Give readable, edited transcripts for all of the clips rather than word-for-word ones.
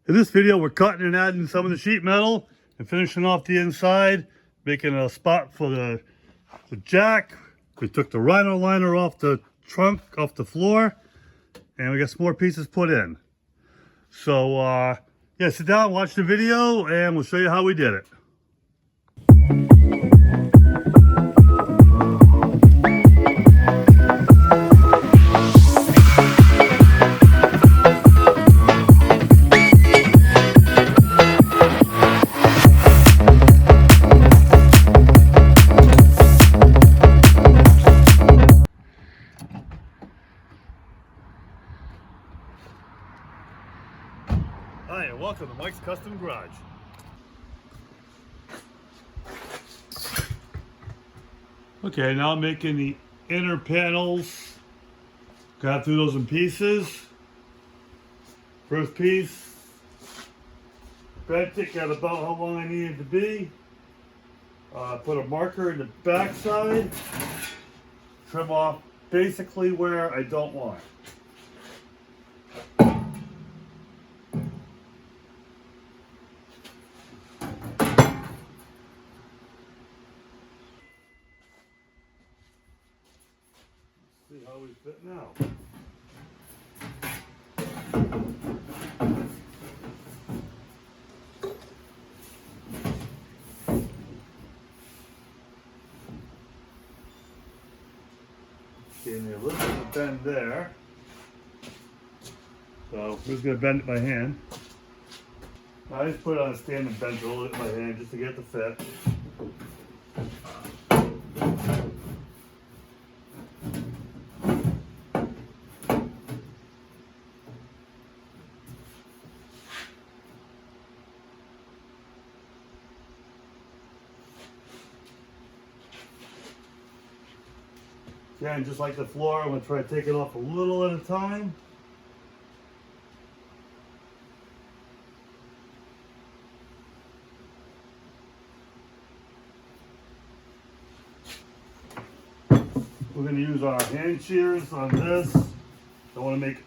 In this video, we're cutting and adding some of the sheet metal and finishing off the inside, making a spot for the jack. We took the Rhino liner off the trunk, off the floor, and we got some more pieces put in. So, yeah, sit down, watch the video, and we'll show you how we did it. Hi, and welcome to Mike's Custom Garage. Okay, now I'm making the inner panels. Got through those in pieces. First piece, bent it, got about how long I needed to be. Put a marker in the back side. Trim off basically where I don't want. See how we fit now. Gave me a little bit of bend there. So I'm just gonna bend it by hand. I just put it on a stand and bend it a little bit by hand just to get the fit. Again, just like the floor, I'm going to try to take it off a little at a time. We're going to use our hand shears on this. I want to make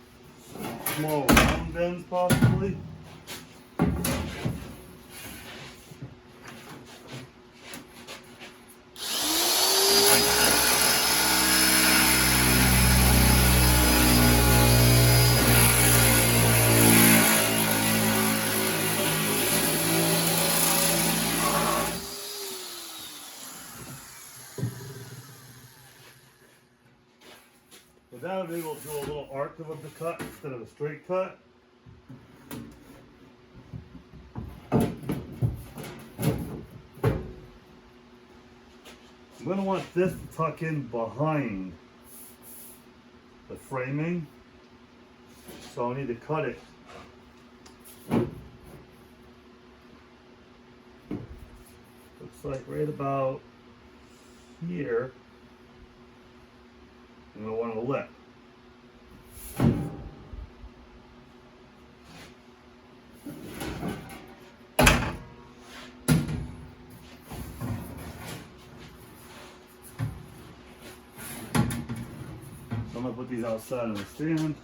small round bends possibly. With that, I'm able to do a little arc of the cut instead of a straight cut. I'm going to want this to tuck in behind the framing, so I need to cut it. Looks like right about here. And I want to lip. So I'm going to put these outside on the stand.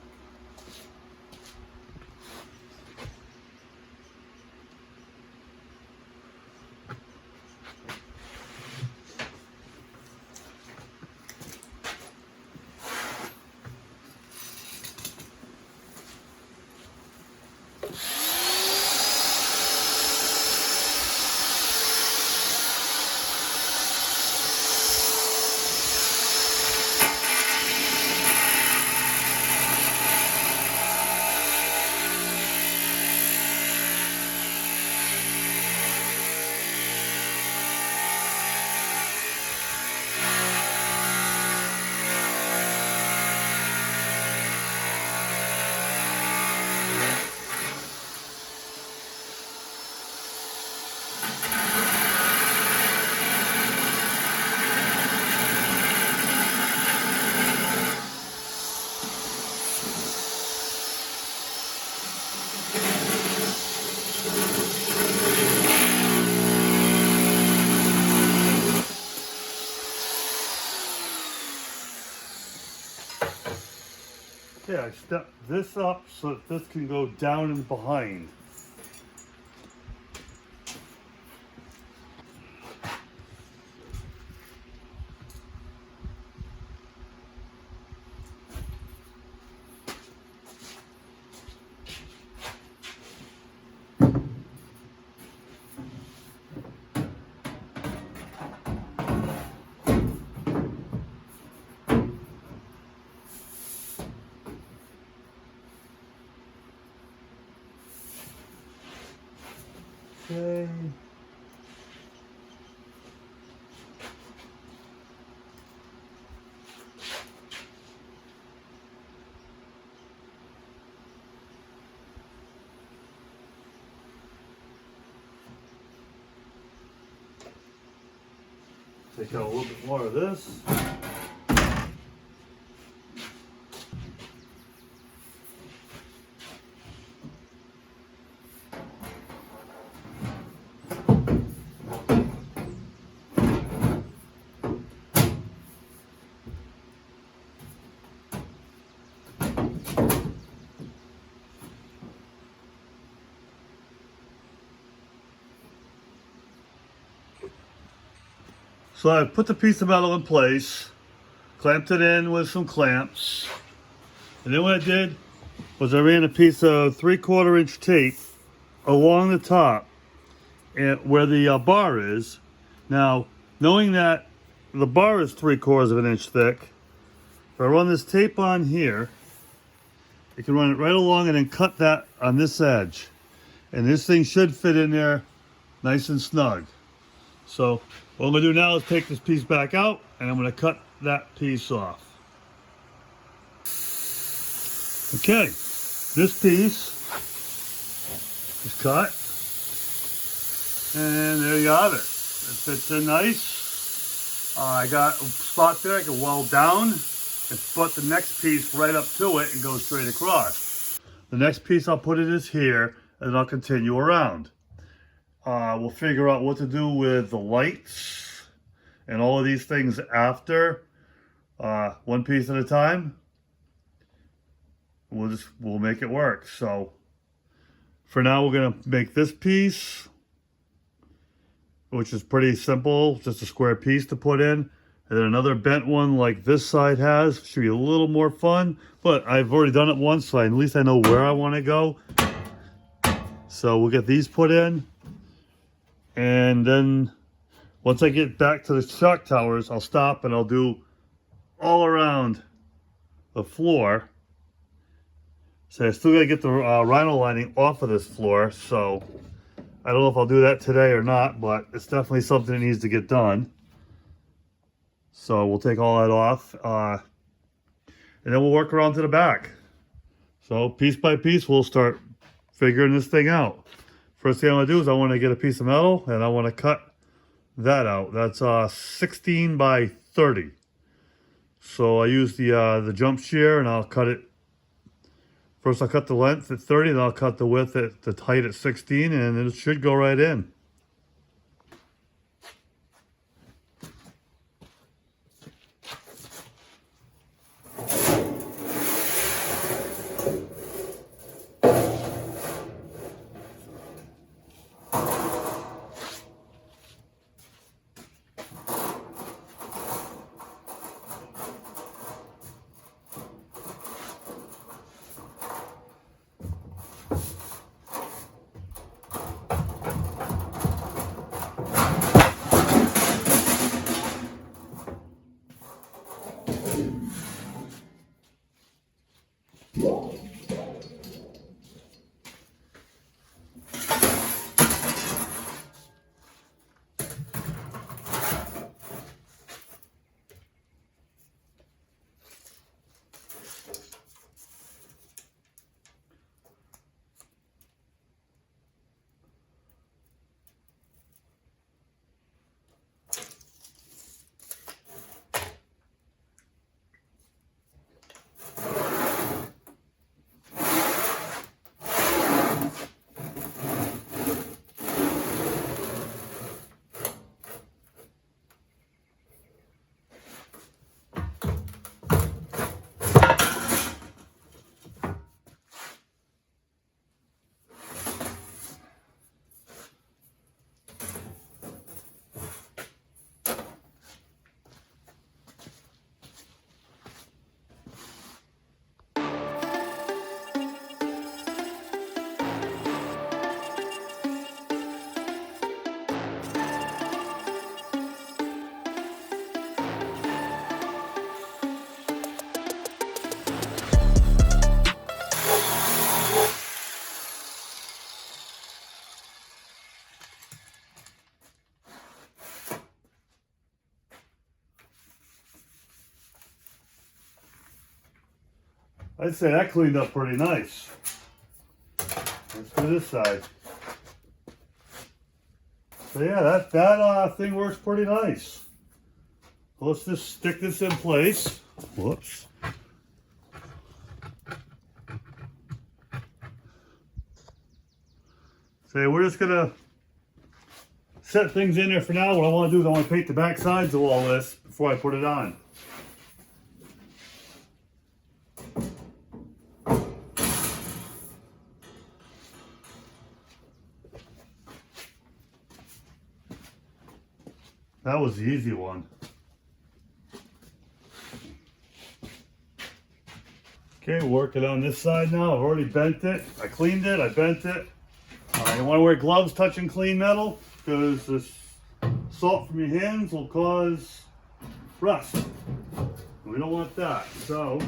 Okay, I stepped this up so that this can go down and behind. Okay. Take out a little bit more of this. So I put the piece of metal in place, clamped it in with some clamps, and then what I did was I ran a piece of 3/4 inch tape along the top and where the bar is. Now, knowing that the bar is 3/4 of an inch thick, if I run this tape on here, you can run it right along and then cut that on this edge. And this thing should fit in there nice and snug. So what I'm gonna do now is take this piece back out and I'm gonna cut that piece off. Okay, this piece is cut. And there you have it. It fits in nice. I got a spot there I can weld down and put the next piece right up to it and go straight across. The next piece I'll put it is here and I'll continue around. We'll figure out what to do with the lights and all of these things after, one piece at a time. We'll make it work. So for now, we're gonna make this piece, which is pretty simple, just a square piece to put in. And then another bent one like this side has. Should be a little more fun, but I've already done it once, so at least I know where I want to go. So we'll get these put in. And then once I get back to the shock towers, I'll stop and I'll do all around the floor. So I still gotta get the Rhino lining off of this floor. So I don't know if I'll do that today or not, but it's definitely something that needs to get done. So we'll take all that off, and then we'll work around to the back. So piece by piece, we'll start figuring this thing out. First thing I'm gonna do is I wanna get a piece of metal and I wanna cut that out. That's 16 by 30. So I use the jump shear and I'll cut it. First I'll cut the length at 30, then I'll cut the width at the height at 16, and it should go right in. I'd say that cleaned up pretty nice. Let's do this side. So yeah, that thing works pretty nice. Let's just stick this in place. Whoops. So we're just gonna set things in there for now. What I want to do is I want to paint the back sides of all this before I put it on. That was the easy one. Okay, working on this side now. I've already bent it. I cleaned it. I bent it. You want to wear gloves touching clean metal because this salt from your hands will cause rust. We don't want that. So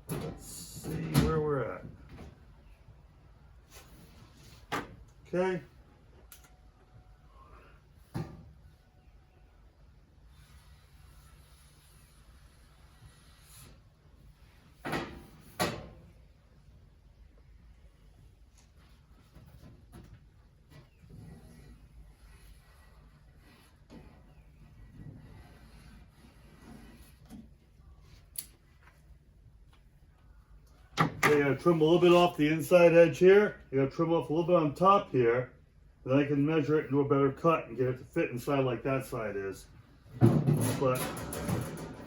let's see where we're at. Okay. You gotta trim a little bit off the inside edge here. You gotta trim off a little bit on top here. Then I can measure it and do a better cut and get it to fit inside like that side is. But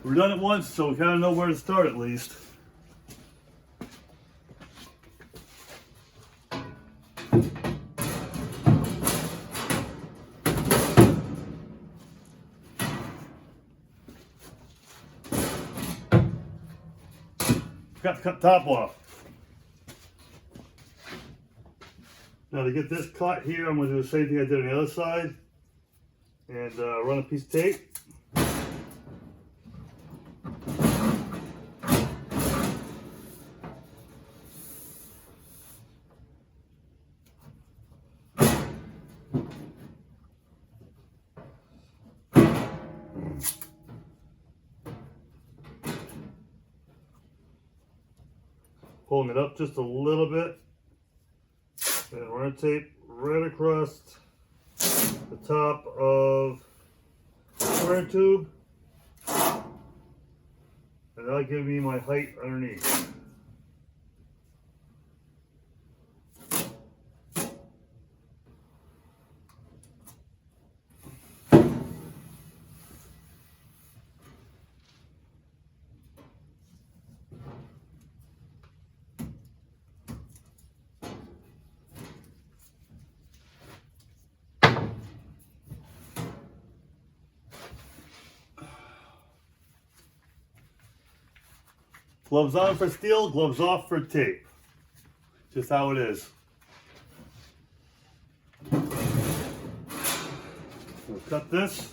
we've done it once, so we kind of know where to start at least. Got to cut the top off. Now to get this cut here, I'm going to do the same thing I did on the other side and run a piece of tape. Pulling it up just a little bit. And we're going to tape right across the top of the square tube. And that'll give me my height underneath. Gloves on for steel, gloves off for tape. Just how it is. We'll cut this.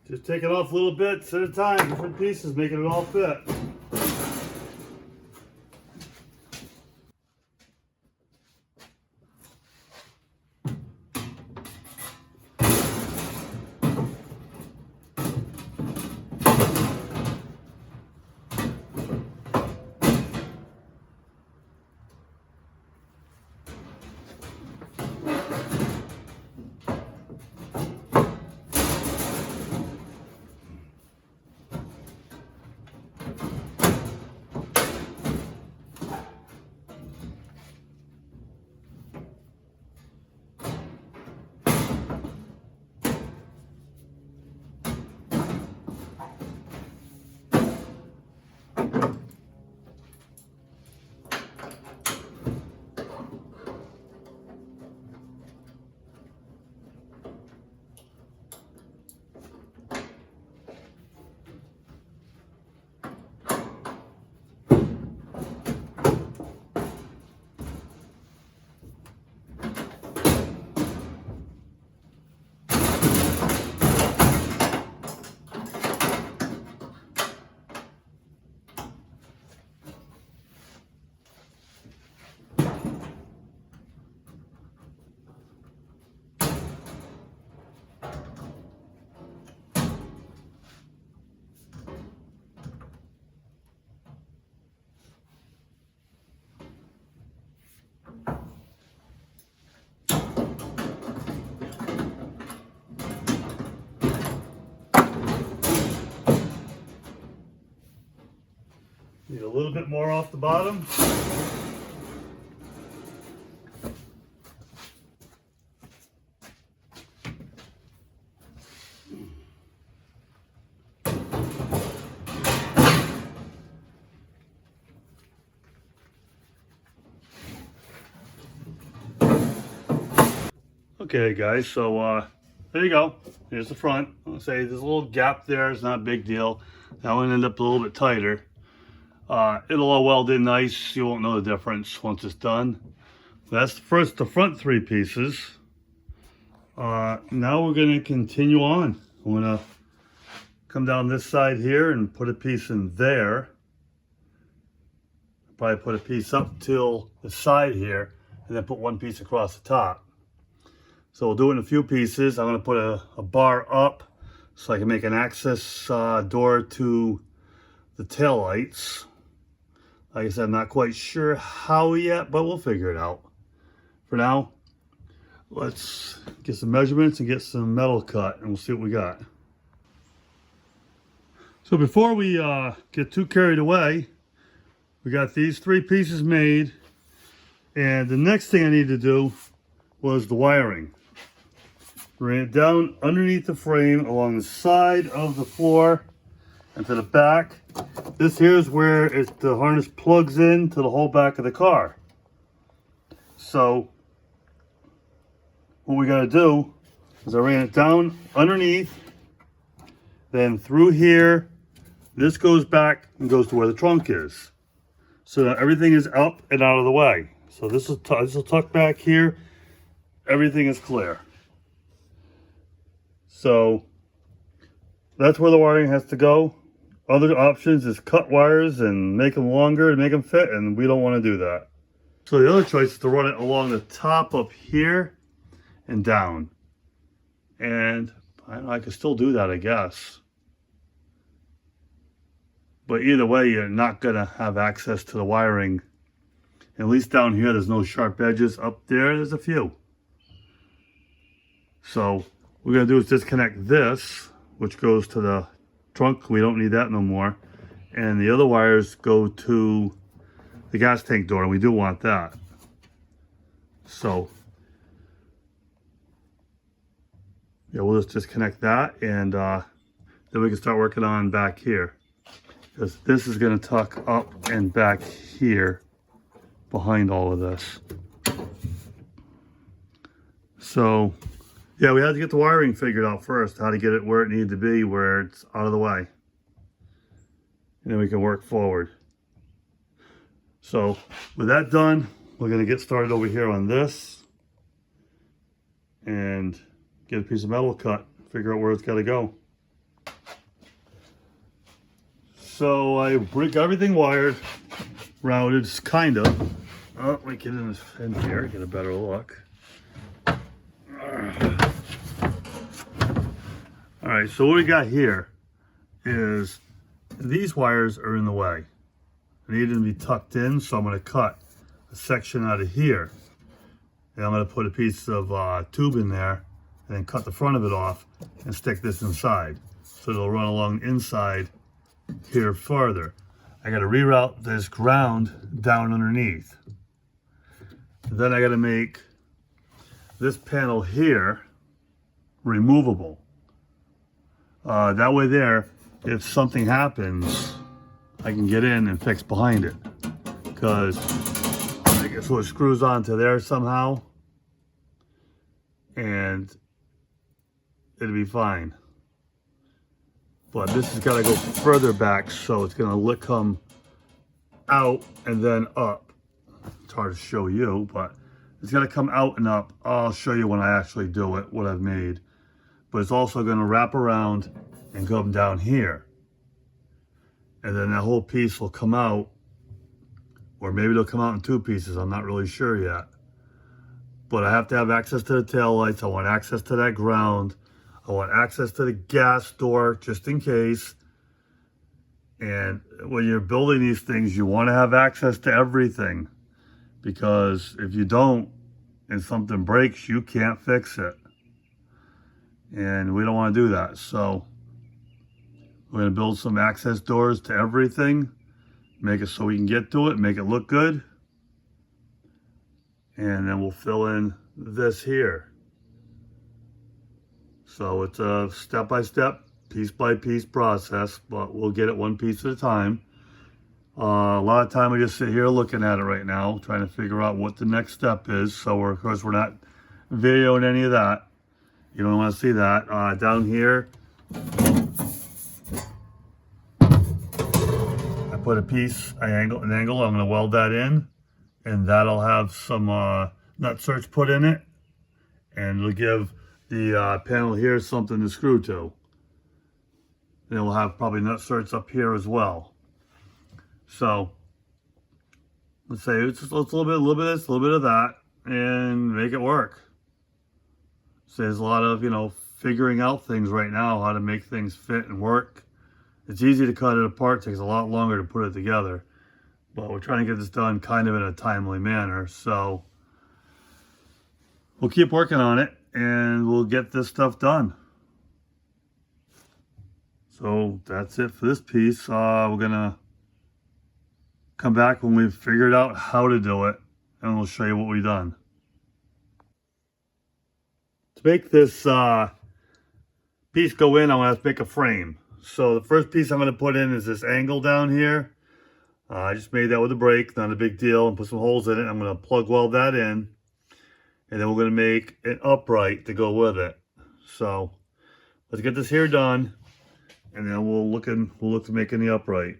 Just take it off little bits at a time, different pieces, making it all fit. Need a little bit more off the bottom. Okay guys, so there you go. Here's the front. I'll say there's a little gap there. It's not a big deal. That one ended up a little bit tighter. It'll all weld in nice. You won't know the difference once it's done. That's the front three pieces. Now we're going to continue on. I'm going to come down this side here and put a piece in there. Probably put a piece up till the side here and then put one piece across the top. So we'll do it in a few pieces. I'm going to put a bar up so I can make an access door to the tail lights. Like I said, I'm not quite sure how yet, but we'll figure it out. For now, let's get some measurements and get some metal cut, and we'll see what we got. So before we get too carried away, we got these three pieces made, and the next thing I need to do was the wiring. Ran it down underneath the frame along the side of the floor and to the back. This here is where the harness plugs in to the whole back of the car. So what we got to do is I ran it down underneath, then through here. This goes back and goes to where the trunk is. So that everything is up and out of the way. So this will tuck back here. Everything is clear. So that's where the wiring has to go. Other options is cut wires and make them longer and make them fit, and we don't want to do that. So the other choice is to run it along the top up here and down. And I could still do that, I guess. But either way, you're not going to have access to the wiring. At least down here, there's no sharp edges. Up there, there's a few. So what we're going to do is disconnect this, which goes to the trunk. We don't need that no more. And the other wires go to the gas tank door, and we do want that. So yeah, we'll just disconnect that, and then we can start working on back here. Because this is going to tuck up and back here behind all of this. So yeah, we had to get the wiring figured out first, how to get it where it needed to be, where it's out of the way. And then we can work forward. So with that done, we're going to get started over here on this and get a piece of metal cut, figure out where it's got to go. So I got everything wired, routed, kind of. Oh, let me get in here, get a better look. All right, so what we got here is these wires are in the way. They need to be tucked in, so I'm going to cut a section out of here. And I'm going to put a piece of tube in there and then cut the front of it off and stick this inside. So it'll run along the inside here farther. I got to reroute this ground down underneath. Then I got to make this panel here removable. That way there, if something happens, I can get in and fix behind it. Because I guess it screws onto there somehow, and it'll be fine. But this has got to go further back, so it's going to come out and then up. It's hard to show you, but it's going to come out and up. I'll show you when I actually do it, what I've made. But it's also going to wrap around and come down here. And then that whole piece will come out, or maybe it'll come out in two pieces. I'm not really sure yet. But I have to have access to the tail lights. I want access to that ground. I want access to the gas door, just in case. And when you're building these things, you want to have access to everything. Because if you don't, and something breaks, you can't fix it. And we don't want to do that. So we're going to build some access doors to everything make it so we can get to it, make it look good. And then we'll fill in this here. So it's a step-by-step, piece-by-piece process, but we'll get it one piece at a time. A lot of time we just sit here looking at it right now, trying to figure out what the next step is. So of course we're not videoing any of that. You don't want to see that. Down here, I put a piece, an angle. I'm going to weld that in, and that'll have some nut certs put in it, and it'll give the panel here something to screw to. And we'll have probably nut certs up here as well. So let's say it's just a little bit of this, a little bit of that, and make it work. So there's a lot of, you know, figuring out things right now, how to make things fit and work. It's easy to cut it apart, it takes a lot longer to put it together. But we're trying to get this done kind of in a timely manner. So we'll keep working on it and we'll get this stuff done. So that's it for this piece. We're gonna come back when we've figured out how to do it, and we'll show you what we've done. To make this piece go in, I'm gonna have to make a frame. So the first piece I'm gonna put in is this angle down here. I just made that with a brake, not a big deal, and put some holes in it. I'm gonna plug weld that in, and then we're gonna make an upright to go with it. So let's get this here done, and then we'll look to making the upright.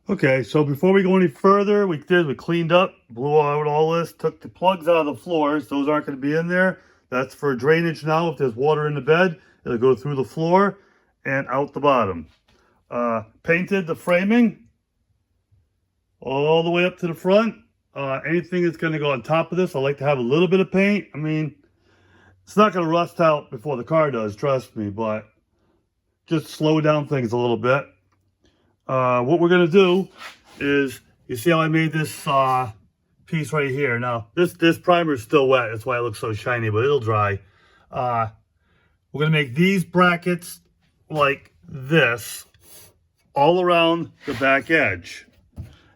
Okay, so before we go any further, we cleaned up, blew out all this, took the plugs out of the floors. Those aren't going to be in there. That's for drainage now. If there's water in the bed, it'll go through the floor and out the bottom. Painted the framing all the way up to the front. Anything that's going to go on top of this, I like to have a little bit of paint. I mean, it's not going to rust out before the car does, trust me, but just slow down things a little bit. What we're going to do is, you see how I made this piece right here. Now, this primer is still wet. That's why it looks so shiny, but it'll dry. We're going to make these brackets like this all around the back edge.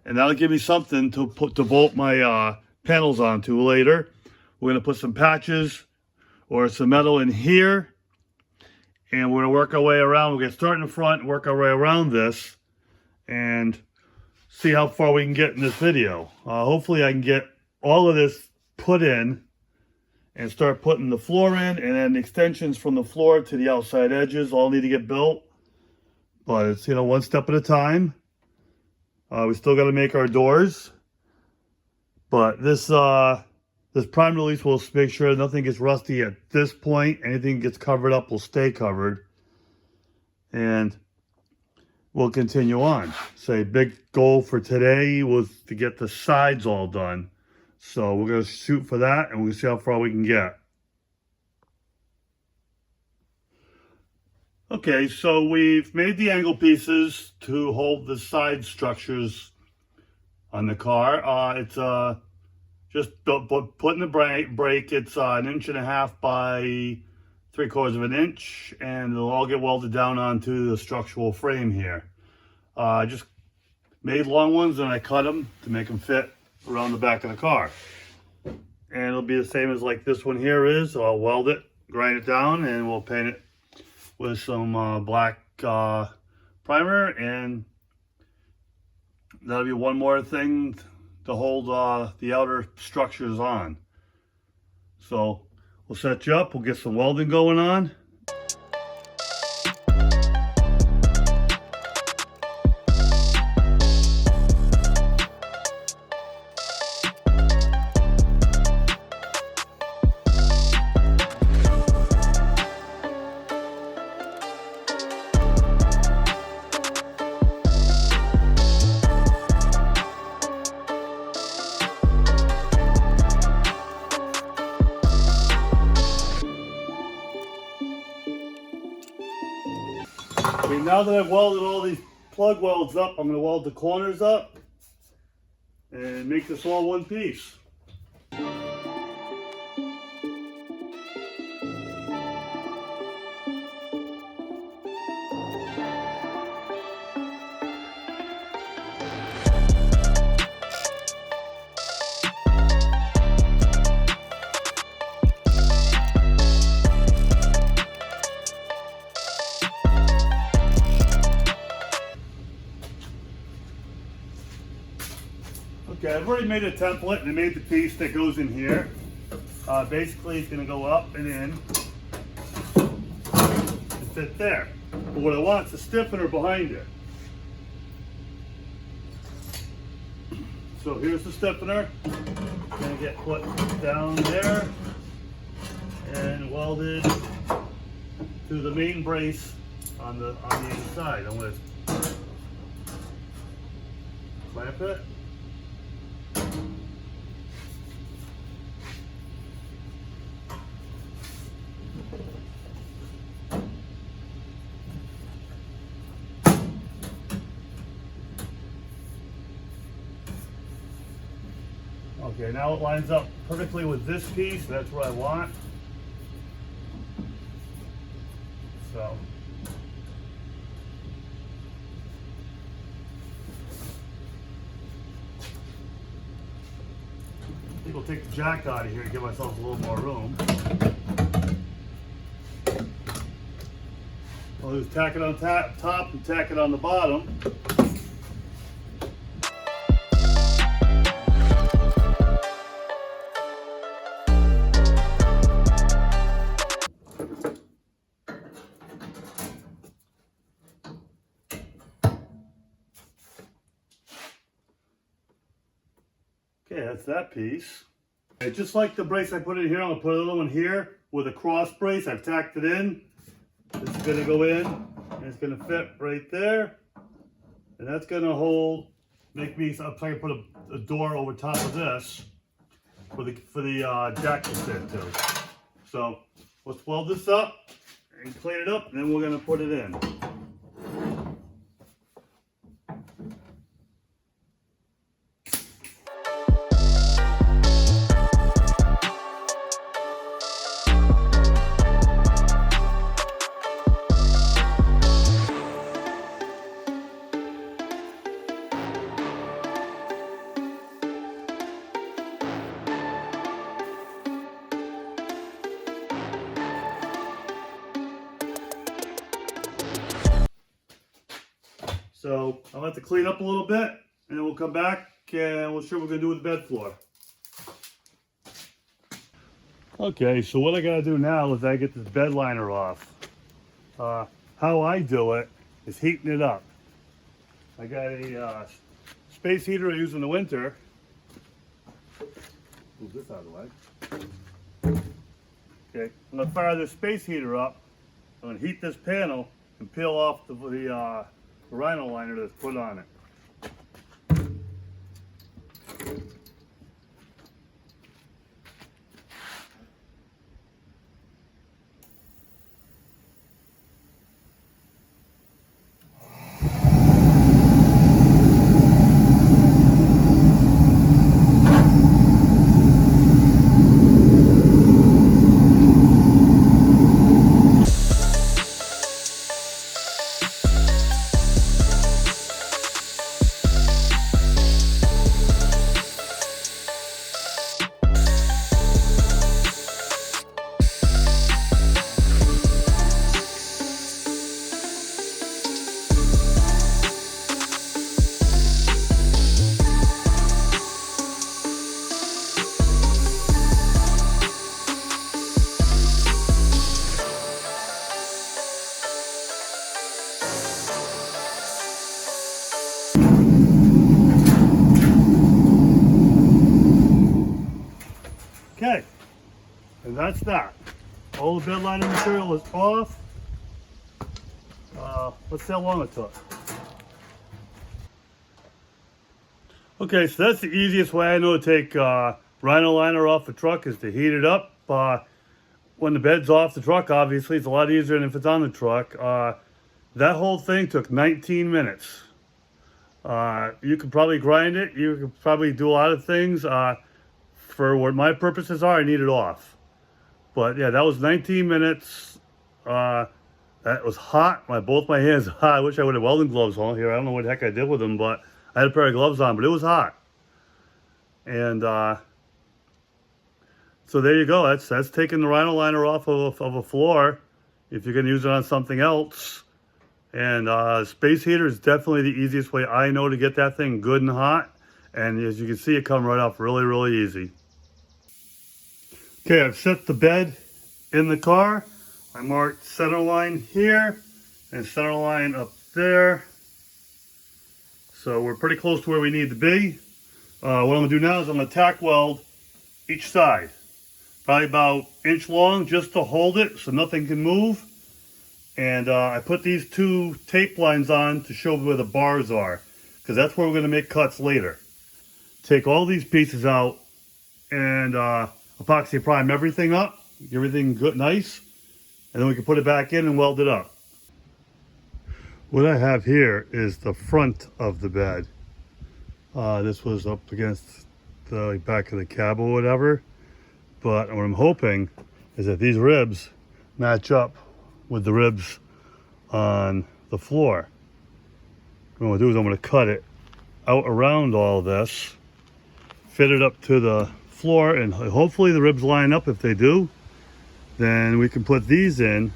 And that'll give me something to bolt my panels onto later. We're going to put some patches or some metal in here. And we're going to work our way around. We're going to start in the front and work our way around this and see how far we can get in this video. Hopefully I can get all of this put in and start putting the floor in, and then extensions from the floor to the outside edges all need to get built. But it's, you know, one step at a time. We still got to make our doors. But this prime release will make sure nothing gets rusty at this point. Anything gets covered up will stay covered. And we'll continue on. So big goal for today was to get the sides all done. So we're going to shoot for that, and we'll see how far we can get. Okay, so we've made the angle pieces to hold the side structures on the car. It's just putting the brake. It's 1.5 inches by 3/4 of an inch, and it'll all get welded down onto the structural frame here. I just made long ones and I cut them to make them fit around the back of the car. And it'll be the same as like this one here is. So I'll weld it, grind it down, and we'll paint it with some black primer, and that'll be one more thing to hold the outer structures on. So we'll set you up, we'll get some welding going on. Okay, now that I've welded all these plug welds up, I'm going to weld the corners up and make this all one piece. Okay, I've already made a template and I made the piece that goes in here. Basically, it's going to go up and in and fit there. But what I want is a stiffener behind it. So here's the stiffener. Going to get put down there and welded to the main brace on the inside. I'm going to clamp it. Okay, now it lines up perfectly with this piece. That's what I want. So. I think we'll take the jack out of here and give ourselves a little more room. I'll just tack it on top and tack it on the bottom. Okay, that's that piece. Okay, just like the brace I put in here, I'm gonna put another one here with a cross brace. I've tacked it in. This is gonna go in, and it's gonna fit right there. And that's gonna hold, make me, I'm trying to put a door over top of this for the jack to fit to. So let's weld this up and clean it up, and then we're gonna put it in. So I'll have to clean up a little bit, and then we'll come back and we'll show what we're gonna do with the bed floor. Okay, so what I gotta do now is I get this bed liner off. How I do it is heating it up. I got a space heater I use in the winter. Move this out of the way. Okay, I'm gonna fire this space heater up. I'm gonna heat this panel and peel off the Rhino liner that's put on it. Okay, and that's that. All the bed liner material is off. Let's see how long it took. Okay, so that's the easiest way I know to take Rhino liner off the truck is to heat it up. When the bed's off the truck, obviously, it's a lot easier than if it's on the truck. That whole thing took 19 minutes. You could probably grind it. You could probably do a lot of things. For what my purposes are, I need it off. But yeah, that was 19 minutes. That was hot. Both my hands hot. I wish I would have welding gloves on here. I don't know what the heck I did with them, but I had a pair of gloves on, but it was hot. And so there you go. That's taking the Rhino liner off of a floor if you're going to use it on something else. And space heater is definitely the easiest way I know to get that thing good and hot. And as you can see, it come right off really, really easy. Okay, I've set the bed in the car. I marked center line here and center line up there. So we're pretty close to where we need to be. What I'm gonna do now is I'm gonna tack weld each side. Probably about inch long just to hold it so nothing can move. And I put these 2 tape lines on to show where the bars are, because that's where we're gonna make cuts later. Take all these pieces out and epoxy prime everything up, get everything good, nice, and then we can put it back in and weld it up. What I have here is the front of the bed. This was up against the back of the cab or whatever, but what I'm hoping is that these ribs match up with the ribs on the floor. What I'm gonna do is I'm gonna cut it out around all this, fit it up to the floor, and hopefully the ribs line up. If they do, then we can put these in,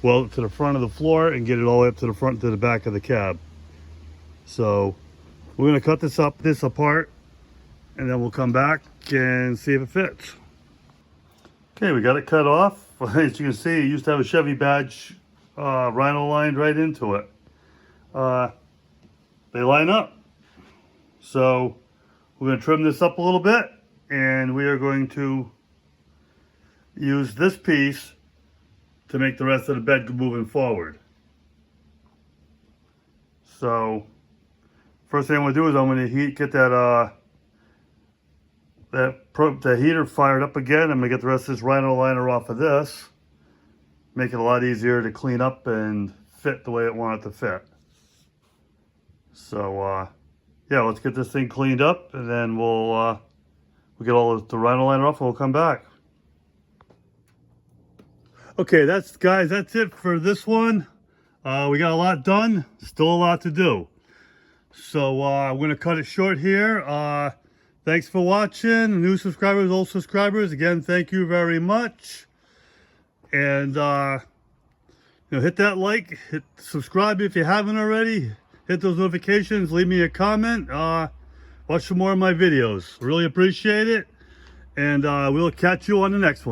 weld it to the front of the floor and get it all the way up to the front to the back of the cab. So we're gonna cut this apart, and then we'll come back and see if it fits. Okay, we got it cut off. As you can see, it used to have a Chevy badge, Rhino lined right into it. They line up. So we're going to trim this up a little bit, and we are going to use this piece to make the rest of the bed moving forward. So first thing I'm going to do is I'm going to get that heater fired up again. I'm going to get the rest of this Rhino liner off of this. Make it a lot easier to clean up and fit the way it wanted to fit. So yeah, let's get this thing cleaned up, and then we'll get all the Rhino liner off and we'll come back. Okay, guys, that's it for this one. We got a lot done, still a lot to do. So I'm going to cut it short here. Thanks for watching. New subscribers, old subscribers, again, thank you very much. And hit that like, hit subscribe if you haven't already. Hit those notifications, leave me a comment. Watch some more of my videos. Really appreciate it. And we'll catch you on the next one.